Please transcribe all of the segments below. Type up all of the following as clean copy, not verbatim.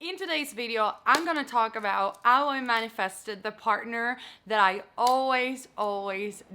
In today's video, I'm gonna talk about how I manifested the partner that I always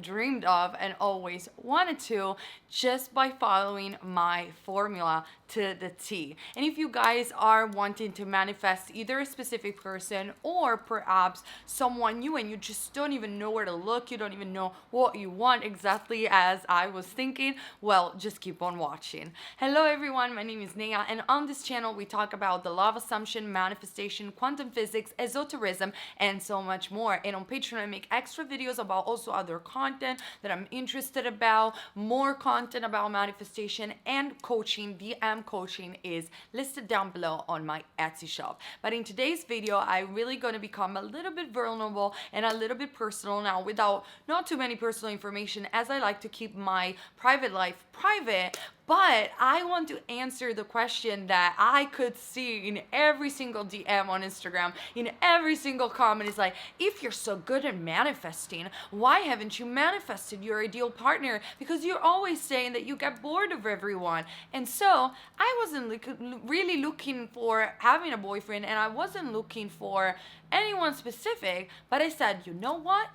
dreamed of and always wanted to, just by following my formula to the T. And if you guys are wanting to manifest either a specific person or perhaps someone new and you just don't even know where to look, you don't even know what you want exactly as I was thinking, well, just keep on watching. Hello everyone, my name is Nea, and on this channel we talk about the law of assumption, manifestation, quantum physics, esotericism, and so much more. And on Patreon I make extra videos about also other content that I'm interested about, more content about manifestation and coaching. DM coaching is listed down below on my Etsy shop. But in today's video, I'm really going to become a little bit vulnerable and a little bit personal now, without not too many personal information, as I like to keep my private life private. But I want to answer the question that I could see in every single DM on Instagram, in every single comment. Is like, if you're so good at manifesting, why haven't you manifested your ideal partner? Because you're always saying that you get bored of everyone. And so I wasn't really looking for having a boyfriend, and I wasn't looking for anyone specific, but I said, you know what?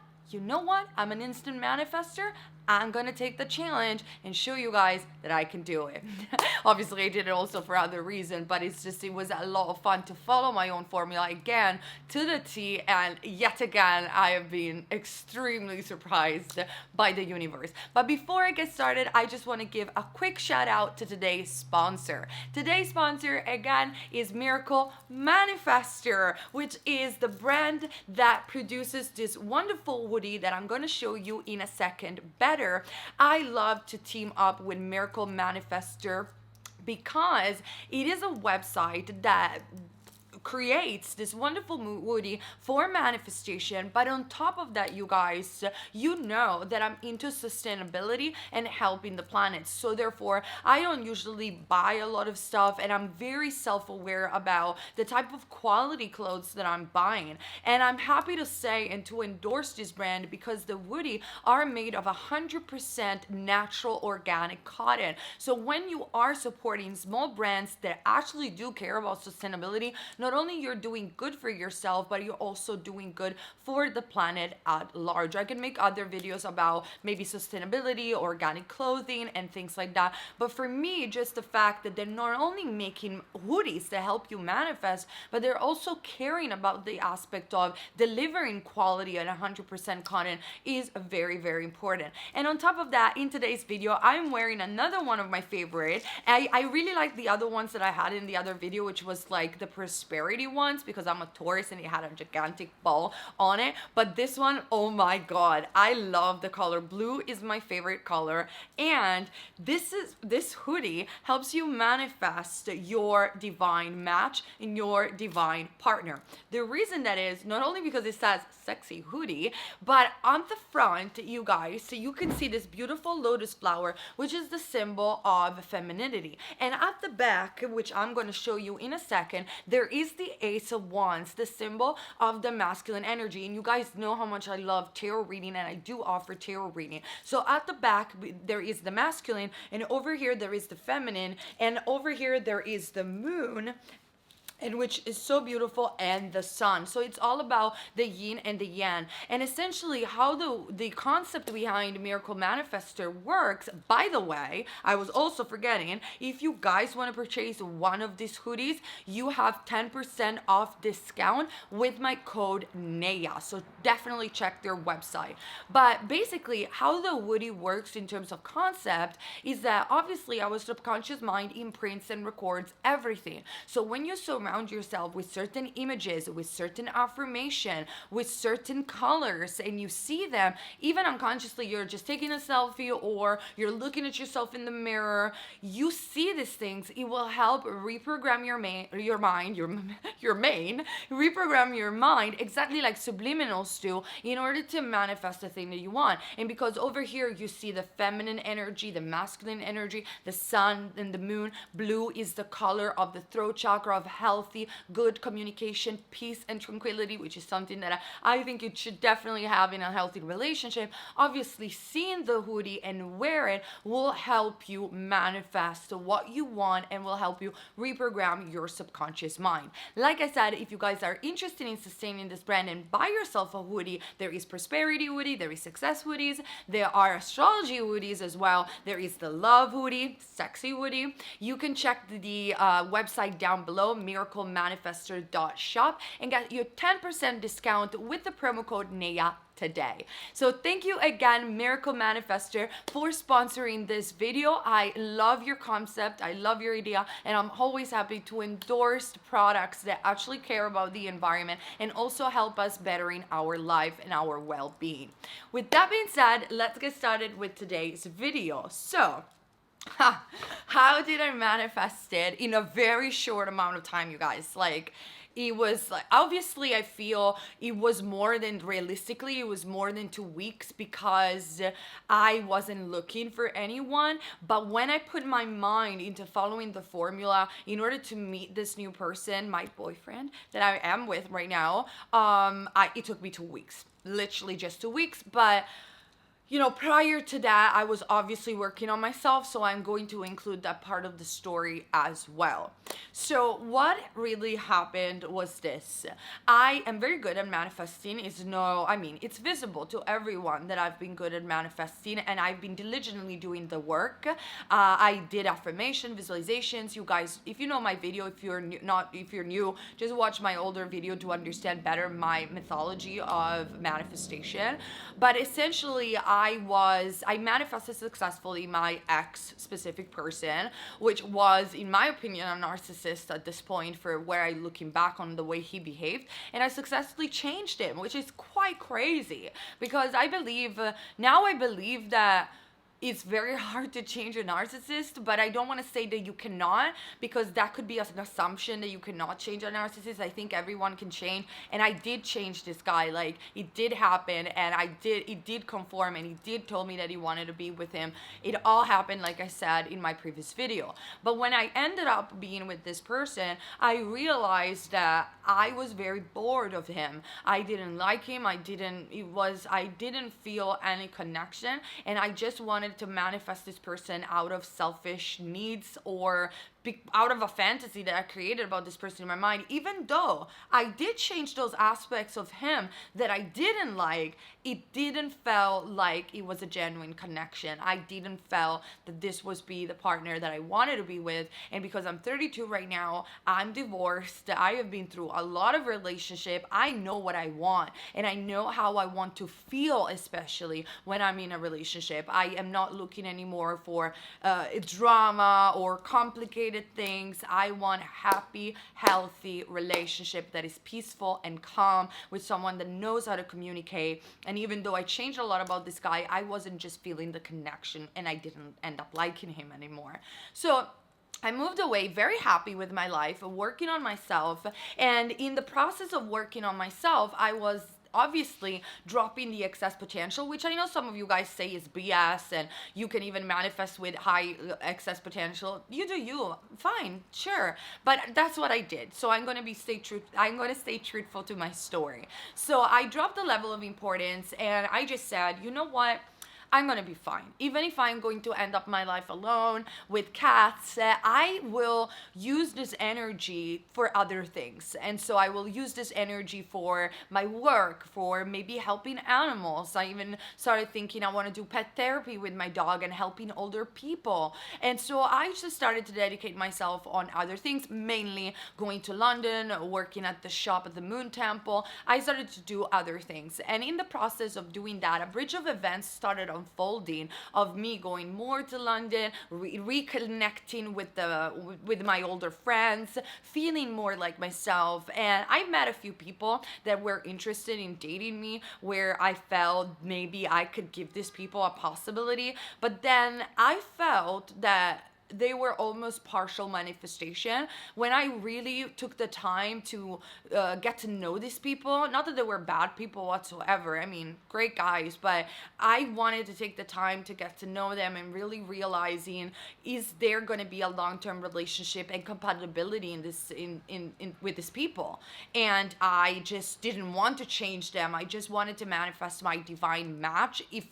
I'm an instant manifester. I'm gonna take the challenge and show you guys that I can do it. Obviously I did it also for other reasons, but it was a lot of fun to follow my own formula again to the T, and yet again I have been extremely surprised by the universe. But before I get started, I just want to give a quick shout out to today's sponsor. Today's sponsor again is Miracle Manifester, which is the brand that produces this wonderful hoodie that I'm going to show you in a second better. I love to team up with Miracle Manifester because it is a website that creates this wonderful hoodie for manifestation. But on top of that, you guys, you know that I'm into sustainability and helping the planet. So therefore, I don't usually buy a lot of stuff, and I'm very self-aware about the type of quality clothes that I'm buying. And I'm happy to say and to endorse this brand because the hoodie are made of 100% natural organic cotton. So when you are supporting small brands that actually do care about sustainability, not only you're doing good for yourself, but you're also doing good for the planet at large. I can make other videos about maybe sustainability, organic clothing, and things like that. But for me, just the fact that they're not only making hoodies to help you manifest, but they're also caring about the aspect of delivering quality at 100% cotton is very, very important. And on top of that, in today's video, I'm wearing another one of my favorite. I really like the other ones that I had in the other video, which was like the prosperity ones, because I'm a Taurus and it had a gigantic ball on it. But this one, oh my god, I love the color. Blue is my favorite color, and this hoodie helps you manifest your divine match and your divine partner. The reason that is not only because it says sexy hoodie, but on the front, you guys, so you can see this beautiful lotus flower, which is the symbol of femininity. And at the back, which I'm going to show you in a second, there is the Ace of Wands, the symbol of the masculine energy. And you guys know how much I love tarot reading, and I do offer tarot reading. So at the back there is the masculine, and over here there is the feminine, and over here there is the moon, and which is so beautiful, and the sun. So it's all about the yin and the yang. And essentially how the concept behind Miracle Manifester works, by the way, I was also forgetting, if you guys want to purchase one of these hoodies, you have 10% off discount with my code NEA. So definitely check their website. But basically how the hoodie works in terms of concept is that obviously our subconscious mind imprints and records everything. So when you surround yourself with certain images, with certain affirmation, with certain colors, and you see them, even unconsciously, you're just taking a selfie or you're looking at yourself in the mirror, you see these things, it will help reprogram your mind, reprogram your mind, exactly like Subliminals do, in order to manifest the thing that you want. And because over here you see the feminine energy, the masculine energy, the sun and the moon, blue is the color of the throat chakra, of health, healthy, good communication, peace, and tranquility, which is something that I think you should definitely have in a healthy relationship. Obviously, seeing the hoodie and wear it will help you manifest what you want and will help you reprogram your subconscious mind. Like I said, if you guys are interested in sustaining this brand and buy yourself a hoodie, there is prosperity hoodie, there is success hoodies, there are astrology hoodies as well, there is the love hoodie, sexy hoodie. You can check the website down below, miraclemanifestor.shop, and get your 10% discount with the promo code NEA today. So thank you again, Miracle Manifestor, for sponsoring this video. I love your concept, I love your idea, and I'm always happy to endorse products that actually care about the environment and also help us bettering our life and our well-being. With that being said, let's get started with today's video. So how did I manifest it in a very short amount of time, you guys? Like, it was like, obviously I feel it was more than, realistically it was more than 2 weeks, because I wasn't looking for anyone. But when I put my mind into following the formula in order to meet this new person, my boyfriend that I am with right now, it took me 2 weeks, literally just 2 weeks. But you know, prior to that, I was obviously working on myself, so I'm going to include that part of the story as well. So what really happened was this. I am very good at manifesting. It's visible to everyone that I've been good at manifesting, and I've been diligently doing the work. I did affirmation, visualizations. You guys, if you know my video, if you're new, just watch my older video to understand better my mythology of manifestation. But essentially, I manifested successfully my ex-specific person, which was, in my opinion, a narcissist at this point for where I looking back on the way he behaved. And I successfully changed him, which is quite crazy, because I believe that it's very hard to change a narcissist, but I don't want to say that you cannot, because that could be an assumption that you cannot change a narcissist. I think everyone can change, and I did change this guy. Like, it did happen, and it did conform, and he did told me that he wanted to be with him. It all happened, like I said in my previous video. But when I ended up being with this person, I realized that I was very bored of him. I didn't like him. I didn't feel any connection, and I just wanted to manifest this person out of selfish needs or out of a fantasy that I created about this person in my mind. Even though I did change those aspects of him that I didn't like, it didn't feel like it was a genuine connection. I didn't feel that this was the partner that I wanted to be with. And because I'm 32 right now, I'm divorced, I have been through a lot of relationship, I know what I want, and I know how I want to feel, especially when I'm in a relationship. I am not looking anymore for drama or complicated things. I want a happy, healthy relationship that is peaceful and calm, with someone that knows how to communicate. And even though I changed a lot about this guy, I wasn't just feeling the connection, and I didn't end up liking him anymore. So I moved away very happy with my life, working on myself. And in the process of working on myself, I was obviously dropping the excess potential, which I know some of you guys say is BS, and you can even manifest with high excess potential. You do you, fine, sure, but that's what I did. So I'm going to stay truthful to my story. So I dropped the level of importance, and I just said, you know what, I'm gonna be fine. Even if I'm going to end up my life alone with cats, I will use this energy for other things. And so I will use this energy for my work, for maybe helping animals. I even started thinking I want to do pet therapy with my dog and helping older people. And so I just started to dedicate myself on other things, mainly going to London, working at the shop at the Moon Temple. I started to do other things. And in the process of doing that, a bridge of events started unfolding of me going more to London, reconnecting with my older friends, feeling more like myself. And I met a few people that were interested in dating me, where I felt maybe I could give these people a possibility. But then I felt that they were almost partial manifestation when I really took the time to get to know these people. Not that they were bad people whatsoever. I mean, great guys, but I wanted to take the time to get to know them and really realizing, is there going to be a long-term relationship and compatibility in this in with these people? And I just didn't want to change them. I just wanted to manifest my divine match. If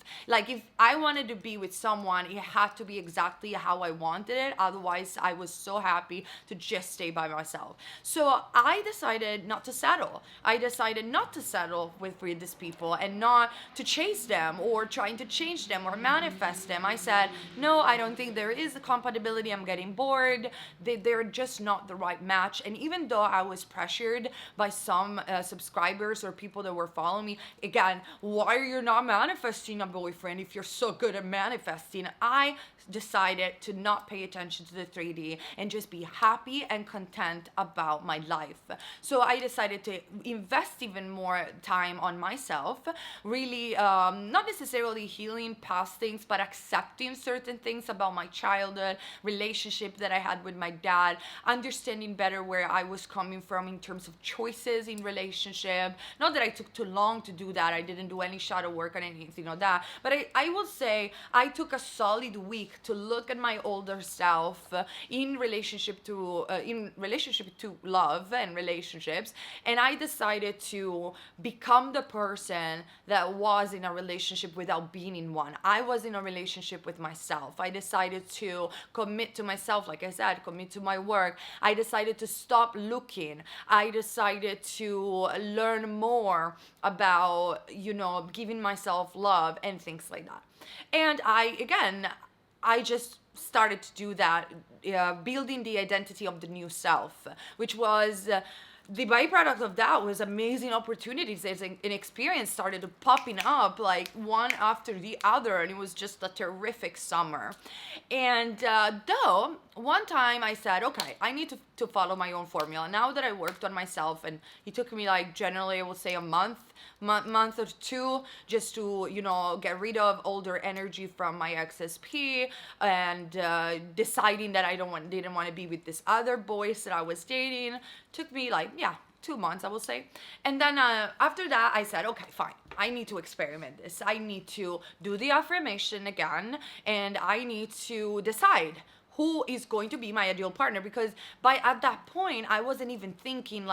I wanted to be with someone, it had to be exactly how I wanted it. Otherwise, I was so happy to just stay by myself. So I decided not to settle. I decided not to settle with these people and not to chase them or trying to change them or manifest them. I said, no, I don't think there is a compatibility. I'm getting bored. They're just not the right match. And even though I was pressured by some subscribers or people that were following me, again, why are you not manifesting a boyfriend if you're so good at manifesting? I decided to not pay attention to the 3D and just be happy and content about my life. So I decided to invest even more time on myself, really not necessarily healing past things, but accepting certain things about my childhood, relationship that I had with my dad, understanding better where I was coming from in terms of choices in relationship. Not that I took too long to do that. I didn't do any shadow work or anything like that. But I will say I took a solid week to look at my older self in relationship to love and relationships, and I decided to become the person that was in a relationship without being in one. I was in a relationship with myself. I decided to commit to myself, like I said, commit to my work. I decided to stop looking. I decided to learn more about, giving myself love and things like that. And I just started to do that, building the identity of the new self, which was the byproduct of that was amazing opportunities as an experience started popping up like one after the other, and it was just a terrific summer. And though one time I said, okay, I need to follow my own formula. Now that I worked on myself, and it took me like generally I would say a month or two just to get rid of older energy from my XSP, and deciding that didn't want to be with this other boys that I was dating. Took me 2 months, I will say. And then after that, I said, okay, fine. I need to experiment this. I need to do the affirmation again, and I need to decide who is going to be my ideal partner, because at that point, I wasn't even thinking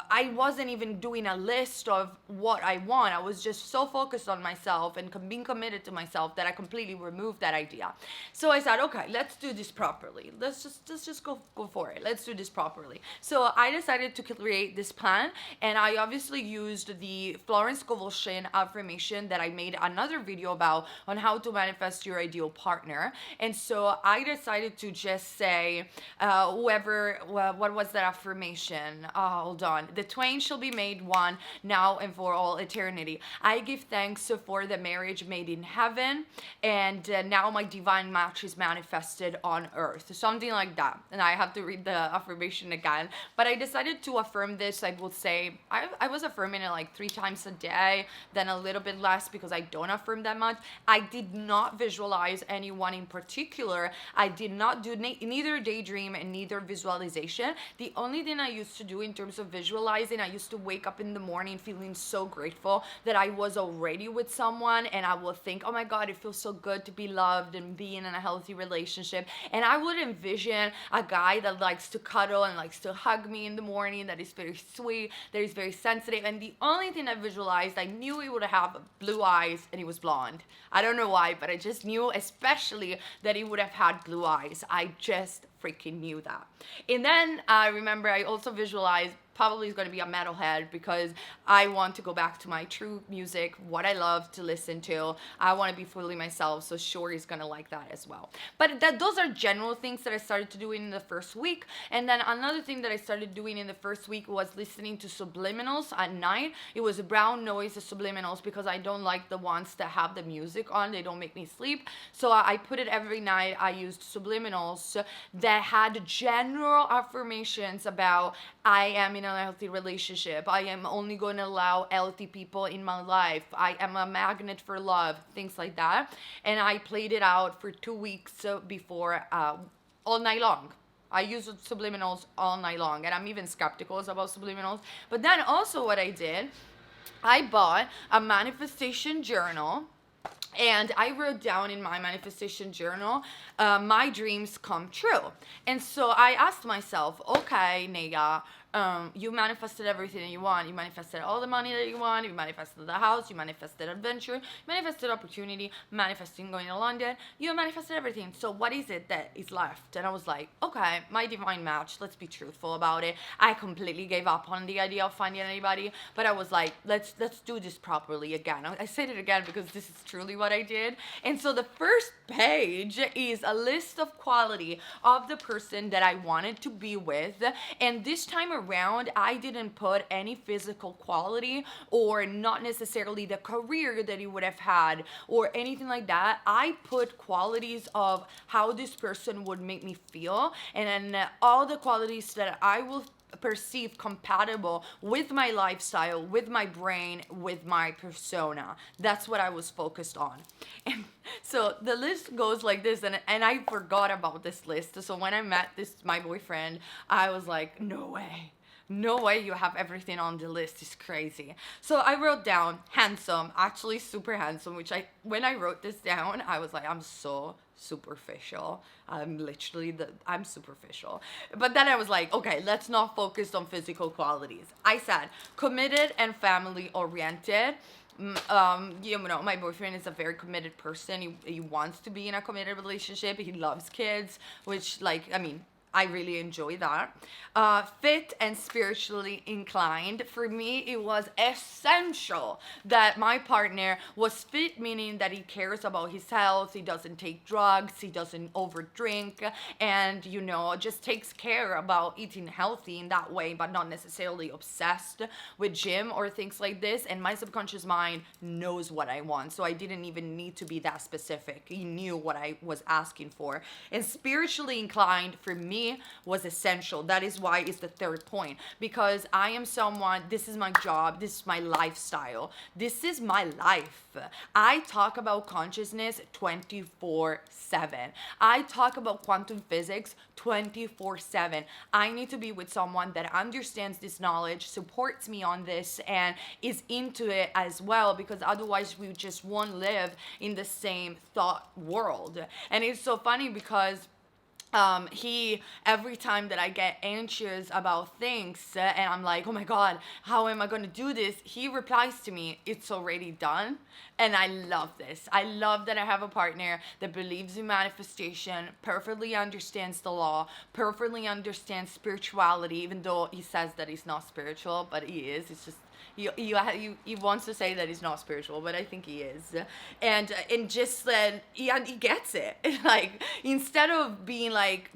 I wasn't even doing a list of what I want. I was just so focused on myself and being committed to myself that I completely removed that idea. So I said, okay, let's do this properly. Let's just go for it. Let's do this properly. So I decided to create this plan, and I obviously used the Florence Scovel affirmation that I made another video about on how to manifest your ideal partner. And so I decided to just say, what was that affirmation? Hold on. The twain shall be made one, now and for all eternity. I give thanks for the marriage made in heaven, and now my divine match is manifested on earth. Something like that. And I have to read the affirmation again. But I decided to affirm this, I will say, I was affirming it like 3 times a day, then a little bit less because I don't affirm that much. I did not visualize anyone in particular. I did not do neither daydream and neither visualization. The only thing I used to do in terms of visualizing, I used to wake up in the morning feeling so grateful that I was already with someone, and I would think, oh my God, it feels so good to be loved and being in a healthy relationship. And I would envision a guy that likes to cuddle and likes to hug me in the morning, that is very sweet, that is very sensitive. And the only thing I visualized, I knew he would have blue eyes and he was blonde. I don't know why, but I just knew, especially that he would have had blue eyes. I just freaking knew that. And then I remember I also visualized probably is going to be a metalhead, because I want to go back to my true music, what I love to listen to. I want to be fully myself, so sure he's going to like that as well. But those are general things that I started to do in the first week. And then another thing that I started doing in the first week was listening to Subliminals at night. It was brown noise Subliminals, because I don't like the ones that have the music on. They don't make me sleep. So I put it every night. I used Subliminals that had general affirmations about I am in a healthy relationship. I am only going to allow healthy people in my life. I am a magnet for love, things like that. And I played it out for 2 weeks before, all night long. I use subliminals all night long, and I'm even skeptical about subliminals. But then also, what I did, I bought a manifestation journal, and I wrote down in my manifestation journal, my dreams come true. And so I asked myself, okay, Nega, you manifested everything that you want. You manifested all the money that you want. You manifested the house. You manifested adventure. You manifested opportunity. Manifesting going to London. You manifested everything. So what is it that is left? And I was like, okay, my divine match. Let's be truthful about it. I completely gave up on the idea of finding anybody, but I was like, let's do this properly again. I said it again because this is truly what I did. And so the first page is a list of quality of the person that I wanted to be with. And this time around, I didn't put any physical quality or not necessarily the career that he would have had or anything like that. I put qualities of how this person would make me feel, and then all the qualities that I will perceive compatible with my lifestyle, with my brain, with my persona. That's what I was focused on. And so the list goes like this, and I forgot about this list. So when I met my boyfriend, I was like, no way. No way you have everything on the list. It's crazy. So I wrote down handsome, actually super handsome, which when I wrote this down, I was like, I'm so superficial. I'm superficial. But then I was like, okay, let's not focus on physical qualities. I said committed and family oriented. My boyfriend is a very committed person. He wants to be in a committed relationship. He loves kids, which I really enjoy that. Fit and spiritually inclined. For me, it was essential that my partner was fit, meaning that he cares about his health, he doesn't take drugs, he doesn't overdrink, and, just takes care about eating healthy in that way, but not necessarily obsessed with gym or things like this. And my subconscious mind knows what I want, so I didn't even need to be that specific. He knew what I was asking for. And spiritually inclined, for me, was essential. That is why it's the third point, because I am someone, this is my job, this is my lifestyle, this is my life. I talk about consciousness 24/7. I talk about quantum physics 24/7. I need to be with someone that understands this knowledge, supports me on this, and is into it as well, because otherwise we just won't live in the same thought world. And it's so funny because every time that I get anxious about things, and I'm like, oh my God, how am I going to do this? He replies to me, it's already done. And I love this. I love that I have a partner that believes in manifestation, perfectly understands the law, perfectly understands spirituality, even though he says that he's not spiritual, but he is. It's just, he wants to say that he's not spiritual, but I think he is. And just he gets it. Like, instead of being like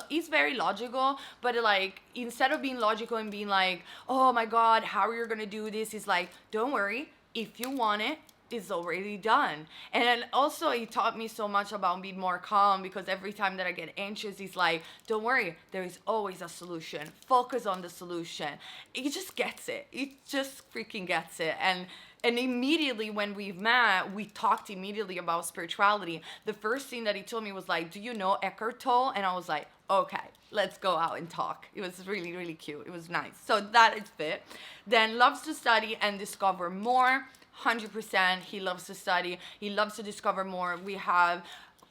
he's very logical, but like, instead of being logical and being like, oh my God, how are you gonna do this? He's like, don't worry, if you want it, it's already done. And then also he taught me so much about being more calm, because every time that I get anxious, he's like, don't worry, there is always a solution. Focus on the solution. He just gets it. He just freaking gets it. And immediately when we met, we talked immediately about spirituality. The first thing that he told me was like, do you know Eckhart Tolle? And I was like, okay, let's go out and talk. It was really, really cute. It was nice. So that is fit. Then loves to study and discover more. 100%. He loves to study. He loves to discover more. We have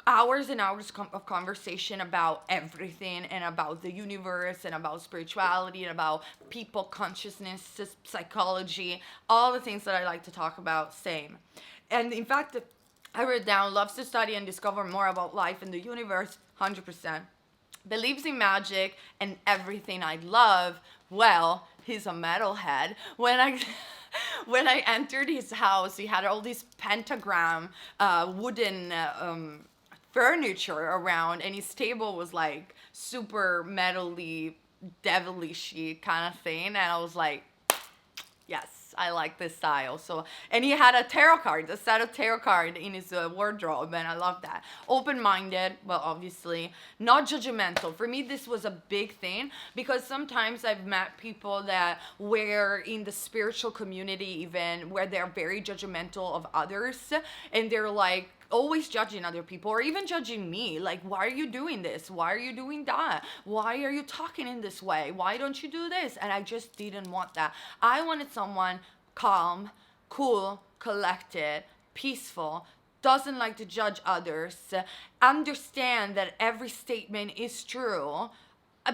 hours and hours of conversation about everything, and about the universe, and about spirituality, and about people, consciousness, psychology, all the things that I like to talk about. Same. And in fact, I wrote down, loves to study and discover more about life and the universe. 100%. Believes in magic and everything I love. Well, he's a metalhead. When I entered his house, he had all these pentagram wooden furniture around, and his table was like super metally, devilish kind of thing. And I was like, yes, I like this style. So, and he had a set of tarot card in his wardrobe, and I love that. Open-minded, well, obviously, not judgmental. For me, this was a big thing because sometimes I've met people that were in the spiritual community even where they're very judgmental of others, and they're like, always judging other people or even judging me, like, why are you doing this, why are you doing that, why are you talking in this way, why don't you do this? And I just didn't want that. I wanted someone calm, cool, collected, peaceful, doesn't like to judge others, understand that every statement is true,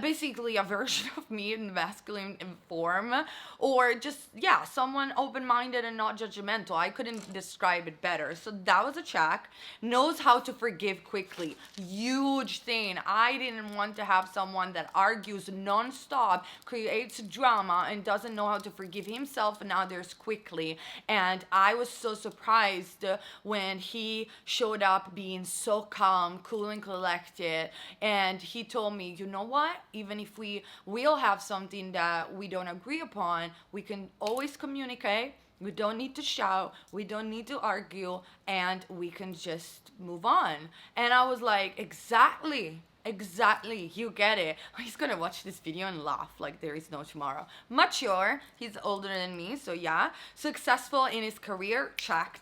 basically a version of me in masculine form, or just, yeah, someone open-minded and not judgmental. I couldn't describe it better. So that was a check. Knows how to forgive quickly. Huge thing. I didn't want to have someone that argues non-stop, creates drama, and doesn't know how to forgive himself and others quickly. And I was so surprised when he showed up being so calm, cool, and collected. And he told me, you know what? Even if we will have something that we don't agree upon, we can always communicate. We don't need to shout. We don't need to argue. And we can just move on. And I was like, exactly. You get it. He's gonna watch this video and laugh like there is no tomorrow. Mature, he's older than me, so yeah. Successful in his career, checked.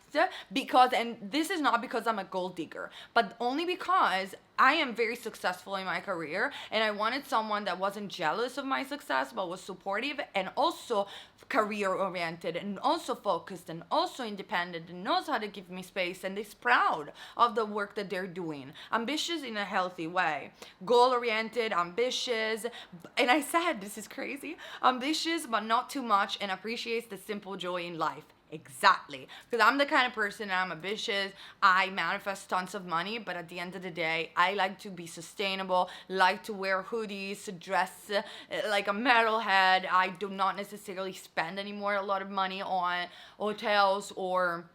Because, and this is not because I'm a gold digger, but only because I am very successful in my career, and I wanted someone that wasn't jealous of my success, but was supportive and also career oriented and also focused and also independent and knows how to give me space and is proud of the work that they're doing. Ambitious in a healthy way. Goal oriented, ambitious. And I said, this is crazy, ambitious but not too much, and appreciates the simple joy in life. Exactly. Because I'm the kind of person, I'm ambitious, I manifest tons of money, but at the end of the day, I like to be sustainable, like to wear hoodies, dress like a metalhead. I do not necessarily spend anymore a lot of money on hotels or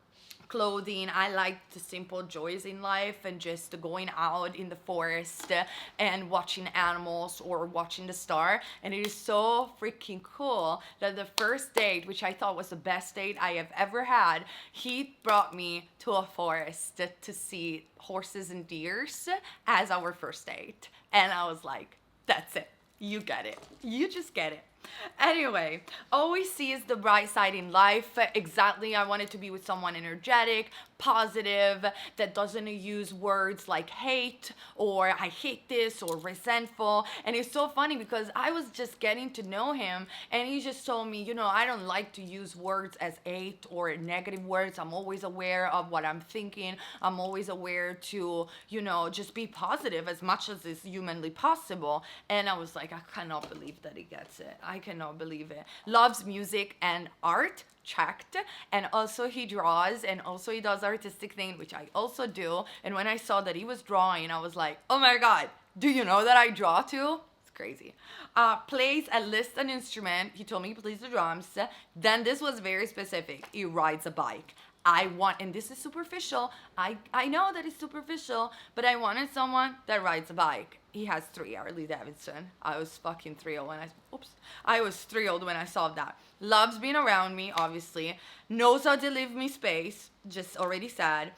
clothing. I like the simple joys in life and just going out in the forest and watching animals or watching the star. And it is so freaking cool that the first date, which I thought was the best date I have ever had, he brought me to a forest to see horses and deers as our first date. And I was like, that's it. You get it. You just get it. Anyway, always sees the bright side in life. Exactly, I wanted to be with someone energetic, positive, that doesn't use words like hate or I hate this or resentful. And it's so funny because I was just getting to know him and he just told me, you know, I don't like to use words as hate or negative words. I'm always aware of what I'm thinking. I'm always aware to, you know, just be positive as much as is humanly possible. And I was like, I cannot believe that he gets it. I cannot believe it. Loves music and art, checked. And also he draws, and also he does artistic thing, which I also do. And when I saw that he was drawing, I was like, oh my god, do you know that I draw too? It's crazy. Plays at least an instrument. He told me he plays the drums. Then this was very specific. He rides a bike. I want, and this is superficial, I know that it's superficial, but I wanted someone that rides a bike. He has 3, Harley Davidson. I was fucking thrilled when I was thrilled when I saw that. Loves being around me, obviously. Knows how to leave me space, just already said.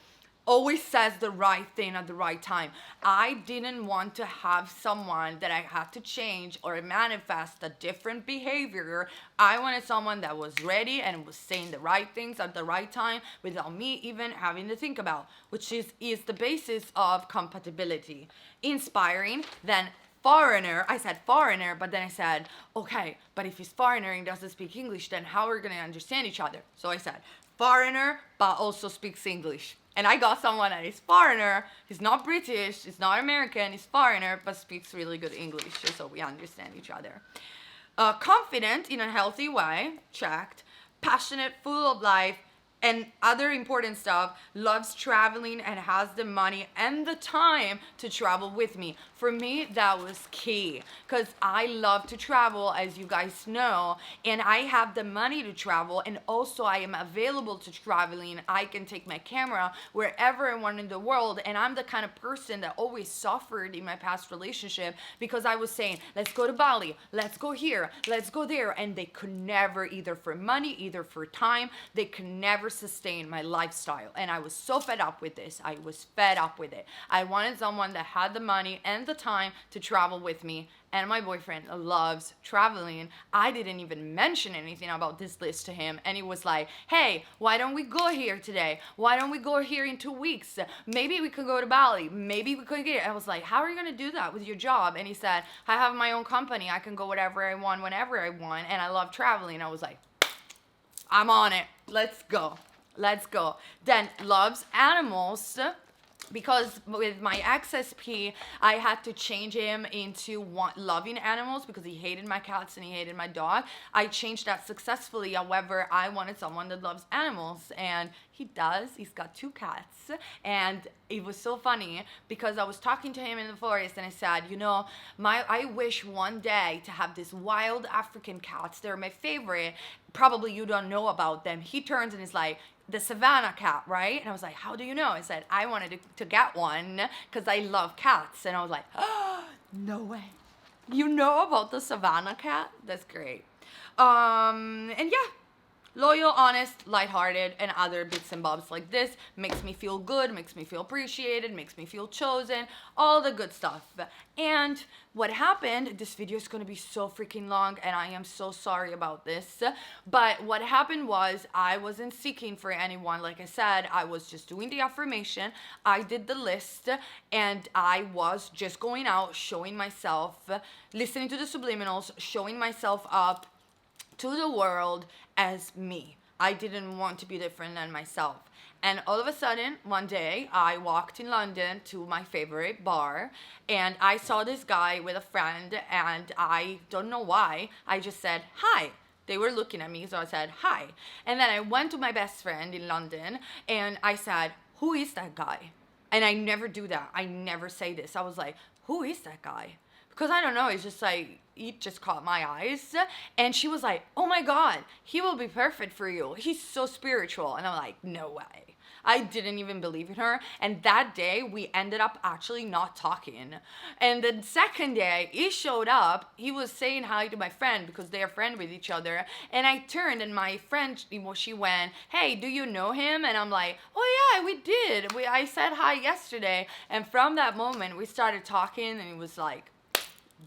Always says the right thing at the right time. I didn't want to have someone that I had to change or manifest a different behavior. I wanted someone that was ready and was saying the right things at the right time without me even having to think about, which is the basis of compatibility. Inspiring, then foreigner. I said foreigner, but then I said, okay, but if he's foreigner and doesn't speak English, then how are we going to understand each other? So I said, foreigner, but also speaks English. And I got someone that is foreigner, he's not British, he's not American, he's foreigner, but speaks really good English, so we understand each other. Confident in a healthy way, checked. Passionate, full of life, and other important stuff, loves traveling and has the money and the time to travel with me. For me, that was key because I love to travel, as you guys know, and I have the money to travel, and also I am available to traveling. I can take my camera wherever I want in the world, and I'm the kind of person that always suffered in my past relationship because I was saying, let's go to Bali, let's go here, let's go there, and they could never, either for money, either for time, they could never sustain my lifestyle. And I was so fed up with this. I was fed up with it. I wanted someone that had the money and the time to travel with me, and my boyfriend loves traveling. I didn't even mention anything about this list to him, and he was like, hey, why don't we go here today? Why don't we go here in 2 weeks? Maybe we could go to Bali. Maybe we could get. I was like, how are you gonna do that with your job? And he said, I have my own company. I can go whatever I want, whenever I want, and I love traveling. I was like, I'm on it. Let's go. Let's go. Then loves animals, because with my XSP, I had to change him into loving animals because he hated my cats and he hated my dog. I changed that successfully. However, I wanted someone that loves animals, and he does. He's got 2 cats, and it was so funny because I was talking to him in the forest, and I said, you know, I wish one day to have these wild African cats. They're my favorite. Probably you don't know about them. He turns and is like, the Savannah cat, right? And I was like, how do you know? I said, I wanted to get one because I love cats. And I was like, oh, no way. You know about the Savannah cat? That's great. And yeah, loyal, honest, lighthearted, and other bits and bobs like this makes me feel good, makes me feel appreciated, makes me feel chosen, all the good stuff. And what happened, this video is going to be so freaking long, and I am so sorry about this, but what happened was I wasn't seeking for anyone. Like I said, I was just doing the affirmation. I did the list, and I was just going out, showing myself, listening to the subliminals, showing myself up to the world as me. I didn't want to be different than myself. And all of a sudden, one day, I walked in London to my favorite bar, and I saw this guy with a friend, and I don't know why, I just said, hi. They were looking at me, so I said, hi. And then I went to my best friend in London, and I said, who is that guy? And I never do that. I never say this. I was like, who is that guy? Because I don't know, it's just like, it just caught my eyes. And she was like, oh my God, he will be perfect for you. He's so spiritual. And I'm like, no way. I didn't even believe in her. And that day, we ended up actually not talking. And the second day, he showed up. He was saying hi to my friend because they are friends with each other. And I turned, and my friend, she went, hey, do you know him? And I'm like, oh yeah, we did. I said hi yesterday. And from that moment, we started talking, and it was like,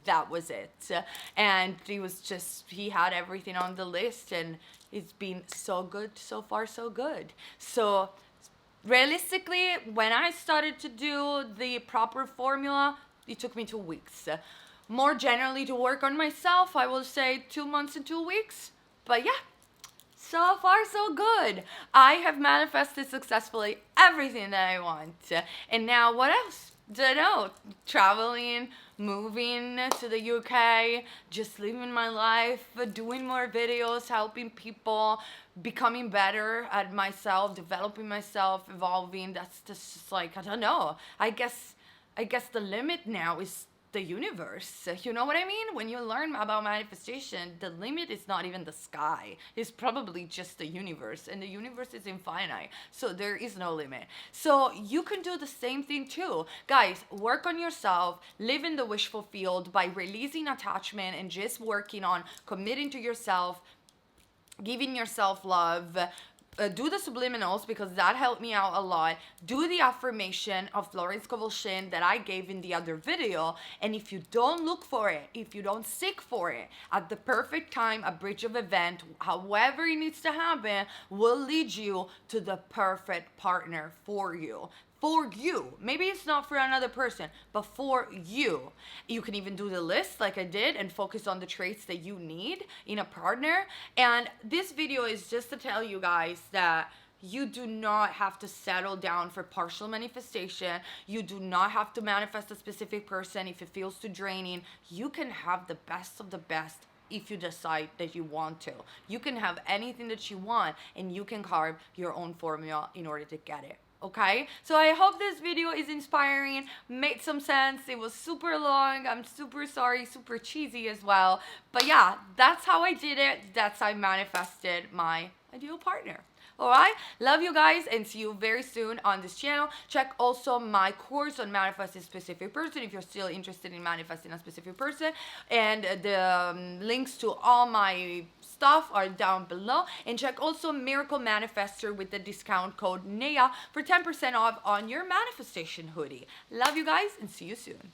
that was it. And he had everything on the list, and it's been so good so far, so good. So realistically, when I started to do the proper formula, it took me 2 weeks. More generally, to work on myself, I will say 2 months and 2 weeks. But yeah, so far so good. I have manifested successfully everything that I want. And now what else? Don't know, traveling, moving to the UK, just living my life, doing more videos, helping people, becoming better at myself, developing myself, evolving. That's just like, I don't know. I guess the limit now is the universe. You know what I mean? When you learn about manifestation, the limit is not even the sky. It's probably just the universe, and the universe is infinite. So there is no limit. So you can do the same thing too. Guys, work on yourself, live in the wishful field by releasing attachment and just working on committing to yourself, giving yourself love. Do the subliminals because that helped me out a lot. Do the affirmation of Florence Scovel that I gave in the other video. And if you don't look for it, if you don't seek for it, at the perfect time, a bridge of event, however it needs to happen, will lead you to the perfect partner for you. For you. Maybe it's not for another person, but for you. You can even do the list like I did and focus on the traits that you need in a partner. And this video is just to tell you guys that you do not have to settle down for partial manifestation. You do not have to manifest a specific person if it feels too draining. You can have the best of the best if you decide that you want to. You can have anything that you want, and you can carve your own formula in order to get it. Okay, so I hope this video is inspiring, made some sense. It was super long, I'm super sorry, super cheesy as well, but yeah, that's how I did it. That's how I manifested my ideal partner. Alright, love you guys, and see you very soon on this channel. Check also my course on manifesting a specific person if you're still interested in manifesting a specific person, and the links to all my stuff are down below. And check also Miracle Manifester with the discount code NEA for 10% off on your manifestation hoodie. Love you guys, and see you soon.